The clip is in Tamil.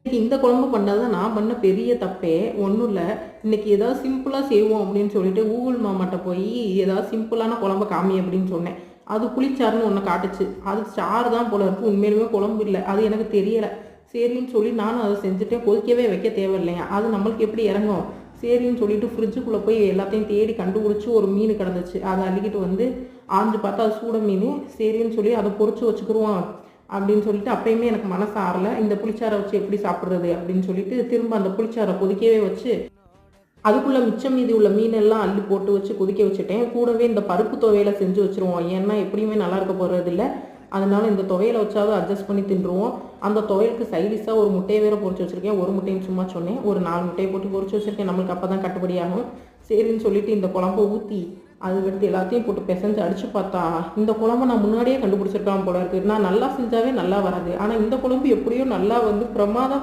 இன்னைக்கு இந்த குழம்பு பண்ணது தான் நான் பண்ண பெரிய தப்பே. ஒண்ணும் இல்ல. இன்னைக்கு ஏதாவது சிம்பிளா செய்வோம் அப்படின்னு சொல்லிட்டு கூகுள் மாமாட்ட போய் ஏதாவது சிம்பிளான குழம்ப காமி அப்படின்னு சொன்னேன். அது புளிச்சாறுன்னு ஒண்ணு காட்டுச்சு. அது சாறு தான் போல இருக்கு. உண்மையிலுமே குழம்பு இல்ல. அது எனக்கு தெரியல. சரின்னு சொல்லி நானும் அத செஞ்சுட்டேன். கொதிக்கவே வைக்க தேவையில்லையாம். அது நம்மளுக்கு எப்படி இறங்கும்? சரின்னு சொல்லிட்டு ஃப்ரிட்ஜுக்குள்ள போய் எல்லாத்தையும் தேடி கண்டுபிடிச்சு ஒரு மீன் கிடந்துச்சு. அத அள்ளிக்கிட்டு வந்து ஆஞ்சு பார்த்தா அது சூட மீன். சரின்னு சொல்லி அத பொரிச்சு வச்சுக்கிருவோம். அப்படின்னு சொல்லிட்டு அப்பயுமே எனக்கு மனசு ஆறல. இந்த புளிச்சாறை வச்சு எப்படி சாப்பிடுறது அப்படின்னு சொல்லிட்டு திரும்ப அந்த புளிச்சாறை கொதிக்கவே வச்சு, அதுக்குள்ள மிச்சம் மீதி உள்ள மீனெல்லாம் அள்ளி போட்டு வச்சு கொதிக்க வச்சுட்டேன். கூடவே இந்த பருப்பு துவையல செஞ்சு வச்சுருவோம். ஏன்னா எப்படியுமே நல்லா இருக்க போறதில்ல. அதனால இந்த துவையல வச்சாவது அட்ஜஸ்ட் பண்ணி தின்றுவோம். அந்த துவையலுக்கு சைடிஷா ஒரு முட்டைய வேற பொரிச்சு வச்சிருக்கேன். ஒரு முட்டைன்னு சும்மா சொன்னேன். ஒரு 4 முட்டைய போட்டு பொரிச்சு வச்சிருக்கேன். நம்மளுக்கு அப்பதான் கட்டுப்படியாகும். சரின்னு சொல்லிட்டு இந்த குழம்ப ஊத்தி, அதுக்கடுத்து எல்லாத்தையும் போட்டு பெசஞ்சு அடிச்சு பார்த்தா, இந்த குழம்ப நான் முன்னாடியே கண்டுபிடிச்சிருக்கலாம் போல இருக்கு. நான் நல்லா செஞ்சாவே நல்லா வராது. ஆனா இந்த குழம்பு எப்படியோ நல்லா வந்து பிரமாதமா